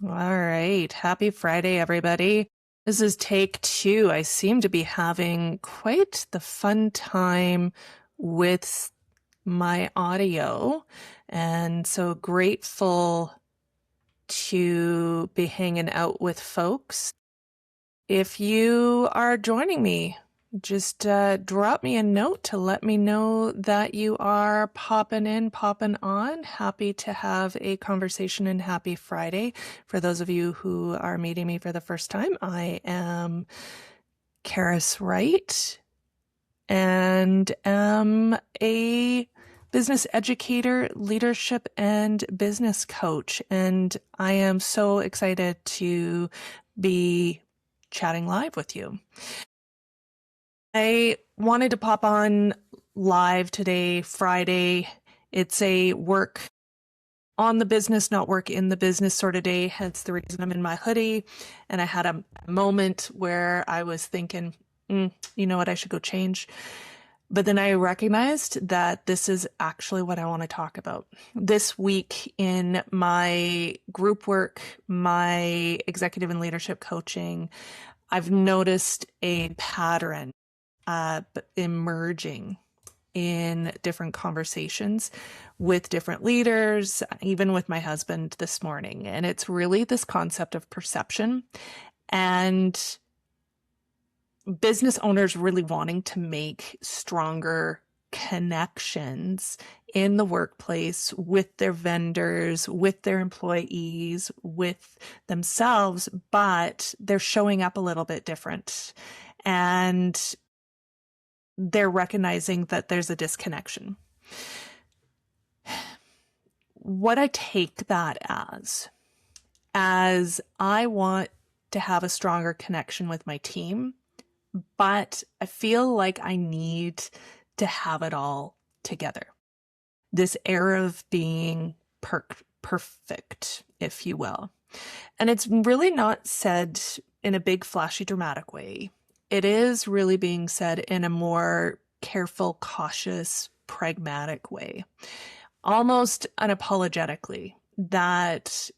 All right. Happy Friday, everybody. This is take two. I seem to be having quite the fun time with my audio, and so grateful to be hanging out with folks. If you are joining me, just drop me a note to let me know that you are popping in, popping on. Happy to have a conversation and happy Friday. For those of you who are meeting me for the first time, I am Karis Wright and am a business educator, leadership, and business coach. And I am so excited to be chatting live with you. I wanted to pop on live today, Friday. It's a work on the business, not work in the business sort of day, hence the reason I'm in my hoodie. And I had a moment where I was thinking, you know what, I should go change. But then I recognized that this is actually what I want to talk about. This week in my group work, my executive and leadership coaching, I've noticed a pattern emerging in different conversations with different leaders, even with my husband this morning. And it's really this concept of perception and business owners really wanting to make stronger connections in the workplace with their vendors, with their employees, with themselves, but they're showing up a little bit different. And they're recognizing that there's a disconnection. What I take that as I want to have a stronger connection with my team, but I feel like I need to have it all together. This air of being perfect, if you will. And it's really not said in a big, flashy, dramatic way. It is really being said in a more careful, cautious, pragmatic way, almost unapologetically, that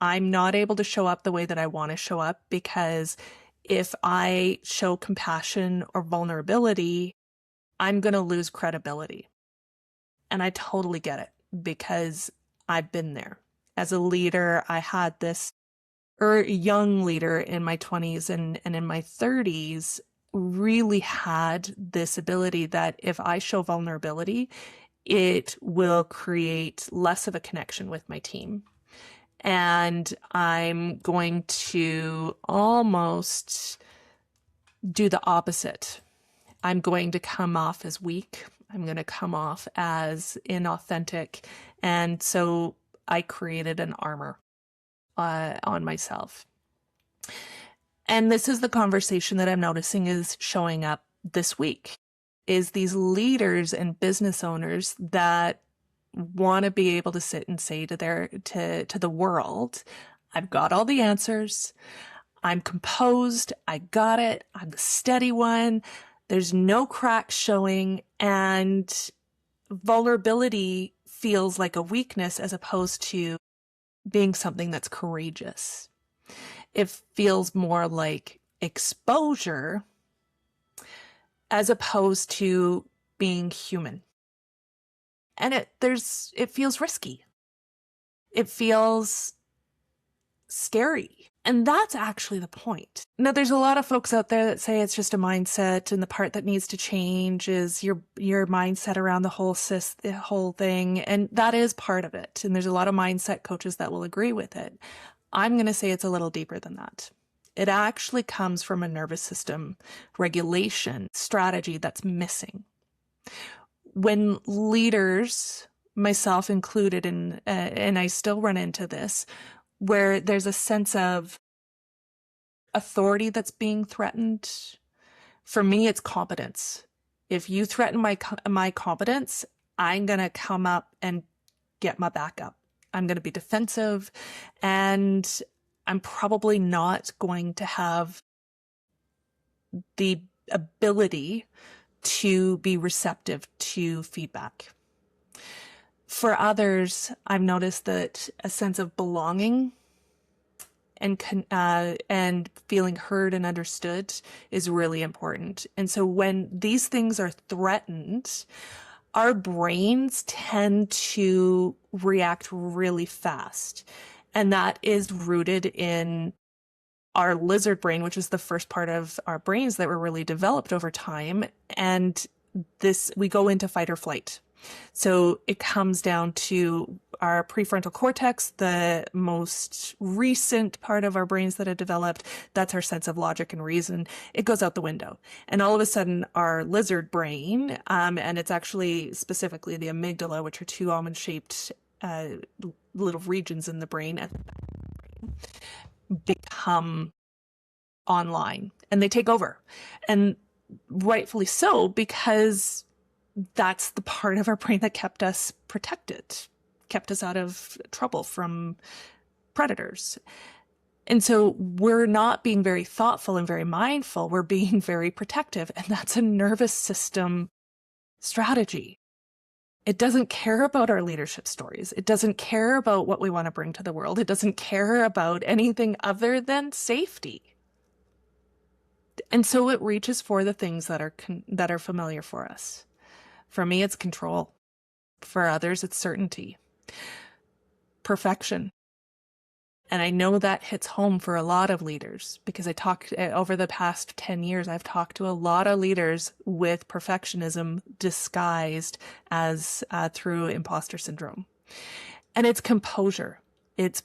I'm not able to show up the way that I want to show up because if I show compassion or vulnerability, I'm going to lose credibility. And I totally get it because I've been there. As a leader, I had this young leader in my 20s and in my 30s really had this ability that if I show vulnerability, it will create less of a connection with my team. And I'm going to almost do the opposite. I'm going to come off as weak. I'm going to come off as inauthentic. And so I created an armor on myself. And this is the conversation that I'm noticing is showing up this week, is these leaders and business owners that want to be able to sit and say to the world, I've got all the answers. I'm composed. I got it. I'm the steady one. There's no cracks showing, and vulnerability feels like a weakness as opposed to being something that's courageous. It feels more like exposure as opposed to being human. And it feels risky. It feels scary. And that's actually the point. Now, there's a lot of folks out there that say it's just a mindset, and the part that needs to change is your mindset around the whole thing. And that is part of it. And there's a lot of mindset coaches that will agree with it. I'm going to say it's a little deeper than that. It actually comes from a nervous system regulation strategy that's missing. When leaders, myself included, and I still run into this, where there's a sense of authority that's being threatened. For me, it's competence. If you threaten my competence, I'm going to come up and get my back up. I'm going to be defensive, and I'm probably not going to have the ability to be receptive to feedback. For others, I've noticed that a sense of belonging and feeling heard and understood is really important. And so when these things are threatened, our brains tend to react really fast. And that is rooted in our lizard brain, which is the first part of our brains that were really developed over time. And we go into fight or flight. So it comes down to our prefrontal cortex, the most recent part of our brains that have developed. That's our sense of logic and reason. It goes out the window. And all of a sudden, our lizard brain, and it's actually specifically the amygdala, which are two almond-shaped little regions in the brain, become online and they take over. And rightfully so, because that's the part of our brain that kept us protected, kept us out of trouble from predators. And so we're not being very thoughtful and very mindful. We're being very protective. And that's a nervous system strategy. It doesn't care about our leadership stories. It doesn't care about what we want to bring to the world. It doesn't care about anything other than safety. And so it reaches for the things that are familiar for us. For me, it's control. For others, it's certainty. Perfection. And I know that hits home for a lot of leaders because over the past 10 years, I've talked to a lot of leaders with perfectionism disguised as through imposter syndrome. And it's composure. It's,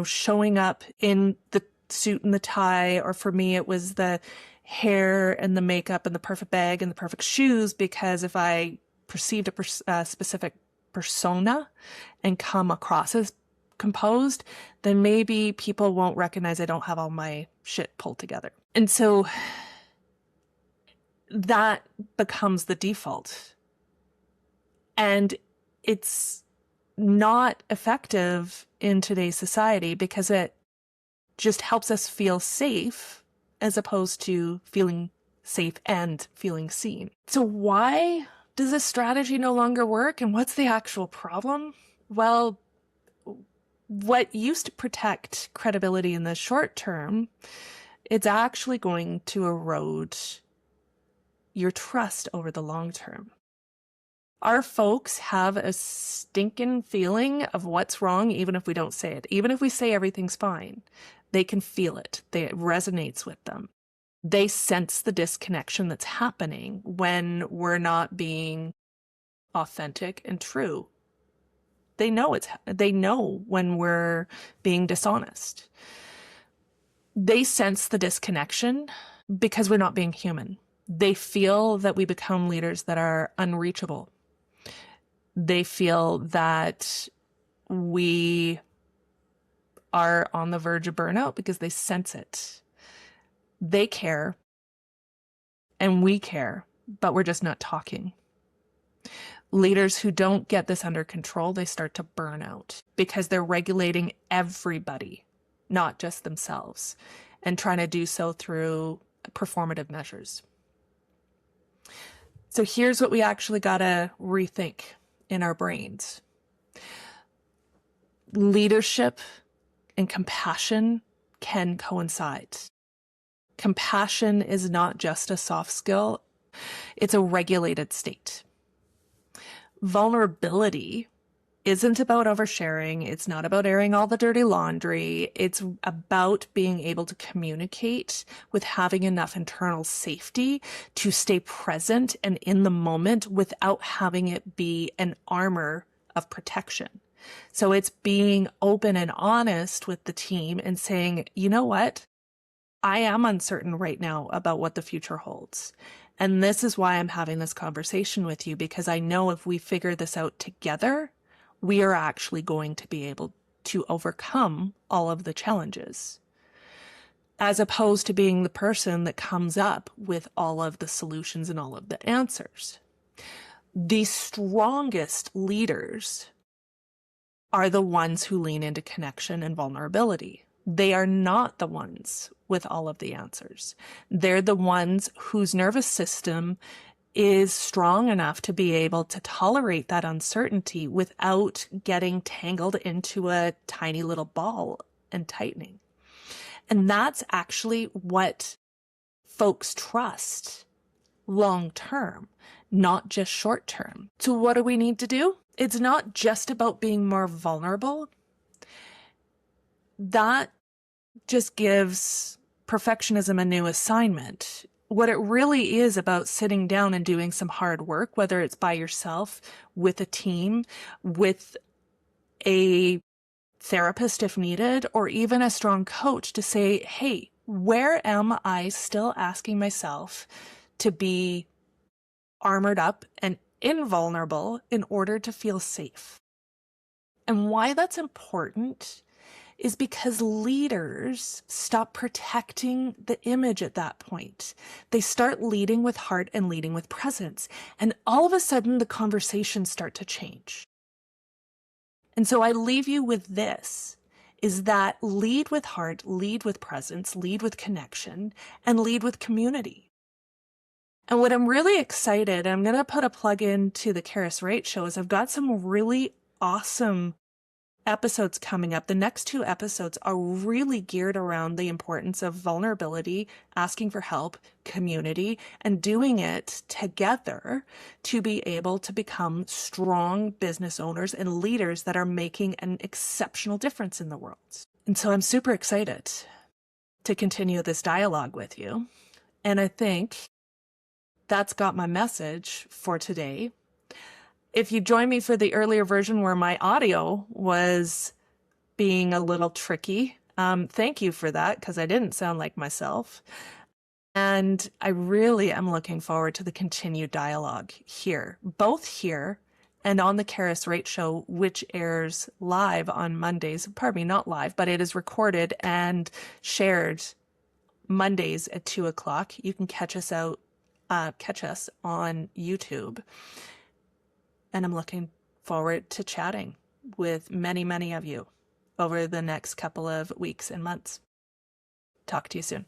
showing up in the suit and the tie, or for me, it was the hair and the makeup and the perfect bag and the perfect shoes, because if I perceived a specific persona and come across as composed, then maybe people won't recognize I don't have all my shit pulled together. And so that becomes the default. And it's not effective in today's society because it just helps us feel safe as opposed to feeling safe and feeling seen. So why does this strategy no longer work? And what's the actual problem? Well, what used to protect credibility in the short term, it's actually going to erode your trust over the long term. Our folks have a stinking feeling of what's wrong, even if we don't say it. Even if we say everything's fine, they can feel it. It resonates with them. They sense the disconnection that's happening when we're not being authentic and true. They know when we're being dishonest. They sense the disconnection because we're not being human. They feel that we become leaders that are unreachable. They feel that we are on the verge of burnout because they sense it. They care and we care, but we're just not talking. Leaders who don't get this under control, they start to burn out because they're regulating everybody, not just themselves, and trying to do so through performative measures. So here's what we actually got to rethink in our brains. Leadership and compassion can coincide. Compassion is not just a soft skill, it's a regulated state. Vulnerability isn't about oversharing. It's not about airing all the dirty laundry. It's about being able to communicate with having enough internal safety to stay present and in the moment without having it be an armor of protection. So it's being open and honest with the team and saying, you know what? I am uncertain right now about what the future holds. And this is why I'm having this conversation with you, because I know if we figure this out together, we are actually going to be able to overcome all of the challenges, as opposed to being the person that comes up with all of the solutions and all of the answers. The strongest leaders are the ones who lean into connection and vulnerability. They are not the ones with all of the answers. They're the ones whose nervous system is strong enough to be able to tolerate that uncertainty without getting tangled into a tiny little ball and tightening. And that's actually what folks trust long term, not just short term. So what do we need to do? It's not just about being more vulnerable. That just gives perfectionism a new assignment. What it really is about sitting down and doing some hard work, whether it's by yourself, with a team, with a therapist if needed, or even a strong coach to say, hey, where am I still asking myself to be armored up and invulnerable in order to feel safe? And why that's important is because leaders stop protecting the image at that point. They start leading with heart and leading with presence. And all of a sudden, the conversations start to change. And so I leave you with this, is that lead with heart, lead with presence, lead with connection, and lead with community. And what I'm really excited, I'm going to put a plug into the Karis Rate show, is I've got some really awesome episodes coming up. The next 2 episodes are really geared around the importance of vulnerability, asking for help, community, and doing it together to be able to become strong business owners and leaders that are making an exceptional difference in the world. And so I'm super excited to continue this dialogue with you. And I think that's got my message for today. If you join me for the earlier version where my audio was being a little tricky, thank you for that, because I didn't sound like myself. And I really am looking forward to the continued dialogue here, both here and on the Karis Rate Show, which airs live on Mondays. Pardon me, not live, but it is recorded and shared Mondays at 2 o'clock. You can catch us on YouTube. And I'm looking forward to chatting with many, many of you over the next couple of weeks and months. Talk to you soon.